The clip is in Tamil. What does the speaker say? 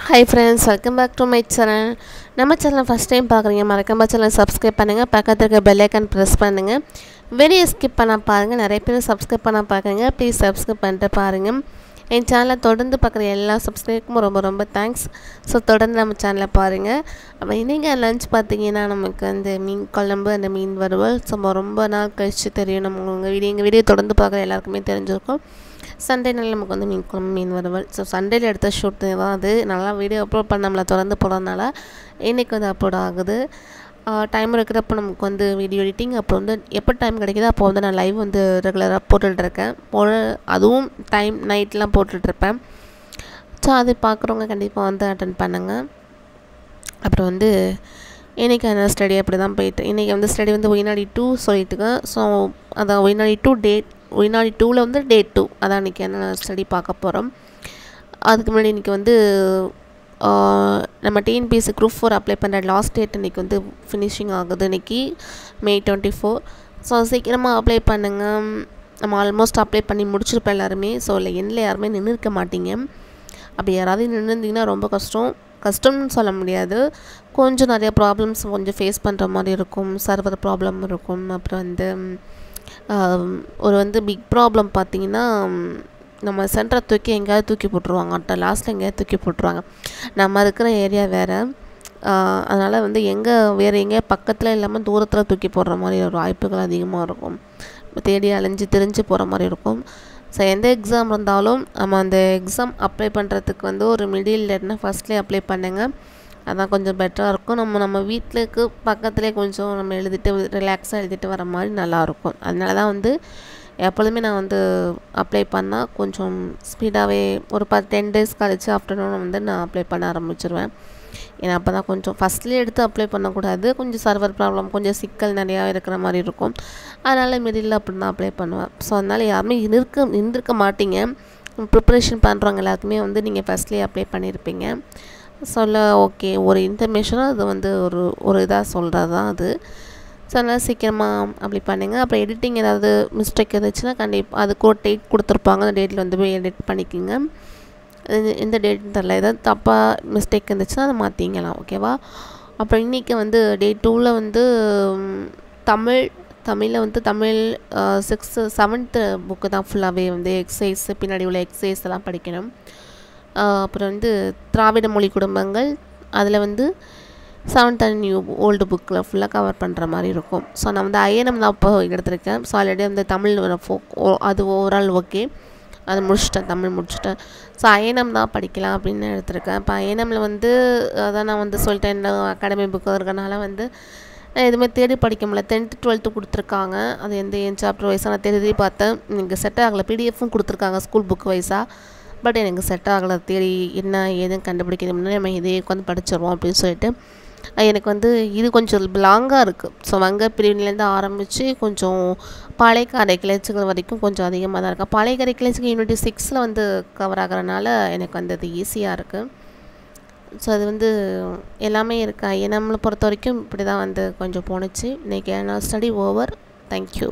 Hi friends, welcome back to my channel. நம்ம சேனல் ஃபர்ஸ்ட் டைம் பார்க்குறீங்க மறக்காம சேனலை சப்ஸ்கிரைப் பண்ணுங்கள், பக்கத்தில் இருக்க பெல் ஐக்கான் ப்ரெஸ் பண்ணுங்கள். வீடியோ ஸ்கிப் பண்ண பாருங்கள். நிறைய பேர் சப்ஸ்கிரைப் பண்ண பார்க்குறீங்க, ப்ளீஸ் சப்ஸ்கிரைப் பண்ணிட்டு பாருங்கள். என் சேனலை தொடர்ந்து பார்க்குற எல்லா சப்ஸ்கிரைபுக்கும் ரொம்ப ரொம்ப தேங்க்ஸ். ஸோ தொடர்ந்து நம்ம சேனலை பாருங்கள். அப்போ இன்றைக்கி லஞ்ச் பார்த்தீங்கன்னா நமக்கு அந்த மீன் குழம்பு, அந்த மீன் வறுவல். ஸோ ரொம்ப நாள் கழிச்சு தெரியும், நம்ம எங்கள் வீடியோ தொடர்ந்து பார்க்குற எல்லாருக்குமே தெரிஞ்சிருக்கும். சண்டே நாள் நமக்கு வந்து மீன் குழம்பு, மீன் வறுவல். ஸோ சண்டேல எடுத்த ஷூட் தான் அது. நல்லா வீடியோ அப்லோட் பண்ண நம்மளை தொடர்ந்து போகிறதுனால இன்றைக்கி வந்து அப்லோட் ஆகுது. டைம் இருக்கிறப்போ நமக்கு வந்து வீடியோ எடிட்டிங், அப்புறம் வந்து எப்போ டைம் கிடைக்குதோ அப்போ வந்து நான் லைவ் வந்து ரெகுலராக போட்டுட்ருக்கேன். அதுவும் டைம் நைட்லாம் போட்டுட்ருப்பேன். ஸோ அது பார்க்குறவங்க கண்டிப்பாக வந்து அட்டன் பண்ணுங்கள். அப்புறம் வந்து இன்றைக்கி அந்த ஸ்டடி அப்படி தான் போயிட்டு, இன்றைக்கி வந்து ஸ்டடி வந்து ஒய்நாடி 2 சொல்லிட்டுருக்கேன். ஸோ அதான் ஒய்நாடி 2 டேட், ஒய்நாடி 2ல் வந்து டே 2 அதான் இன்றைக்கி என்ன ஸ்டடி பார்க்க போகிறோம். அதுக்கு முன்னாடி இன்றைக்கி வந்து நம்ம டிஎன்பிஎஸ்சி குரூப் 4 அப்ளை பண்ணுற லாஸ்ட் டேட் இன்றைக்கி வந்து ஃபினிஷிங் ஆகுது. இன்றைக்கி May 24. ஸோ சீக்கிரமாக அப்ளை பண்ணுங்கள். நம்ம ஆல்மோஸ்ட் அப்ளை பண்ணி முடிச்சிருப்போம் எல்லாருமே. ஸோ இல்லை எண்ணில் யாருமே நின்று இருக்க மாட்டீங்க. அப்படி யாராவது நின்றுருந்தீங்கன்னா ரொம்ப கஷ்டம்னு சொல்ல முடியாது. கொஞ்சம் நிறைய ப்ராப்ளம்ஸ் கொஞ்சம் ஃபேஸ் பண்ணுற மாதிரி இருக்கும். சர்வர் ப்ராப்ளம் இருக்கும். அப்புறம் வந்து ஒரு வந்து பிக் ப்ராப்ளம் பார்த்திங்கன்னா, நம்ம சென்டரை தூக்கி எங்கேயாவது தூக்கி போட்டுருவாங்க. லாஸ்ட்டில் எங்கேயாவது தூக்கி போட்டுருவாங்க. நம்ம இருக்கிற ஏரியா வேறு. அதனால் வந்து வேறு எங்கேயா பக்கத்தில் இல்லாமல் தூரத்தில் தூக்கி போடுற மாதிரி ஒரு வாய்ப்புகள் அதிகமாக இருக்கும். தேடி அலைஞ்சு திரிஞ்சு போகிற மாதிரி இருக்கும். ஸோ எந்த எக்ஸாம் இருந்தாலும் நம்ம அந்த எக்ஸாம் அப்ளை பண்ணுறதுக்கு வந்து ஒரு மிடில் இல்லைன்னா ஃபஸ்ட்லேயே அப்ளை பண்ணுங்கள். அதான் கொஞ்சம் பெட்டராக இருக்கும். நம்ம வீட்டுக்கு பக்கத்துலேயே கொஞ்சம் நம்ம எழுதிட்டு ரிலாக்ஸாக எழுதிட்டு வர மாதிரி நல்லாயிருக்கும். அதனால தான் வந்து எப்பொழுதுமே நான் வந்து அப்ளை பண்ணால் கொஞ்சம் ஸ்பீடாகவே ஒரு 10 டேஸ் கழிச்சு ஆஃப்டர்நூன் வந்து நான் அப்ளை பண்ண ஆரம்பிச்சிருவேன். ஏன்னா அப்போ தான் கொஞ்சம் ஃபஸ்ட்லேயே எடுத்து அப்ளை பண்ணக்கூடாது. கொஞ்சம் சர்வர் ப்ராப்ளம், கொஞ்சம் சிக்கல் நிறையா இருக்கிற மாதிரி இருக்கும். அதனால் மிடில் அப்படி தான் அப்ளை பண்ணுவேன். ஸோ அதனால் யாருமே இருந்திருக்க மாட்டீங்க. ப்ரிப்ரேஷன் பண்ணுறவங்க எல்லாருக்குமே வந்து நீங்கள் ஃபஸ்ட்லேயே அப்ளை பண்ணியிருப்பீங்க. சொல்ல ஓகே, ஒரு இன்ஃபர்மேஷனாக அது வந்து ஒரு இதாக சொல்கிறது தான் அது. ஸோ அதனால் சீக்கிரமாக அப்படி பண்ணுங்கள். அப்புறம் எடிட்டிங் ஏதாவது மிஸ்டேக் இருந்துச்சுன்னா கண்டிப்பாக அதுக்கு ஒரு டேட் கொடுத்துருப்பாங்க. அந்த டேட்டில் வந்து போய் எடிட் பண்ணிக்கோங்க. எந்த டேட்னு தெரில, ஏதாவது தப்பாக மிஸ்டேக் இருந்துச்சுன்னா அதை மாற்றிக்கலாம், ஓகேவா? அப்புறம் இன்றைக்கி வந்து டே 2ல் வந்து தமிழில் வந்து தமிழ் 6th 7th புக்கு தான் ஃபுல்லாகவே வந்து எக்ஸசைஸ், பின்னாடி உள்ள எக்ஸசைஸ் எல்லாம் படிக்கணும். அப்புறம் வந்து திராவிட மொழி குடும்பங்கள், அதில் வந்து 7th and நியூ ஓல்டு புக்கில் ஃபுல்லாக கவர் பண்ணுற மாதிரி இருக்கும். ஸோ நான் வந்து ஐஎன்எம் தான் இப்போ எடுத்திருக்கேன். ஸோ ஆல்ரெடி வந்து தமிழ் அது ஓவரால் ஓகே, அது முடிச்சிட்டேன், தமிழ் முடிச்சிட்டேன். ஸோ ஐஎன்எம் தான் படிக்கலாம் அப்படின்னு எடுத்திருக்கேன். இப்போ ஐஎன்எம்மில் வந்து அதான் நான் வந்து சொல்லிட்டேன், இந்த அகாடமி புக்கு இருக்கனால வந்து எதுவுமே தேடி படிக்க முடியல. 10th 12th கொடுத்துருக்காங்க. அது என் சாப்டர் வைஸாக நான் தேடி பார்த்தேன். எனக்கு செட் ஆகலை. பிடிஎஃப்பும் கொடுத்துருக்காங்க ஸ்கூல் புக் வைஸாக. பட் எனக்கு செட் ஆகலை. தேடி என்ன ஏதுன்னு கண்டுபிடிக்கிறது முன்னாடி நம்ம இதே உட்காந்து படிச்சிடுவோம் அப்படின்னு சொல்லிட்டு எனக்கு வந்து இது கொஞ்சம் லாங்காக இருக்குது. ஸோ வங்க பிரிவிலேருந்து ஆரம்பித்து கொஞ்சம் பாளையக்காரை கிளர்ச்சிகள் வரைக்கும் கொஞ்சம் அதிகமாக தான் இருக்குது. பாளையக்காரை கிளர்ச்சிகள் யூனிட் 6ல் வந்து கவர் ஆகிறனால எனக்கு வந்து அது ஈஸியாக இருக்குது. ஸோ அது வந்து எல்லாமே இருக்குது. நம்மளை பொறுத்த வரைக்கும் இப்படி தான் வந்து கொஞ்சம் போணுச்சு. இன்றைக்கி நான் ஸ்டடி ஓவர். தேங்க்யூ.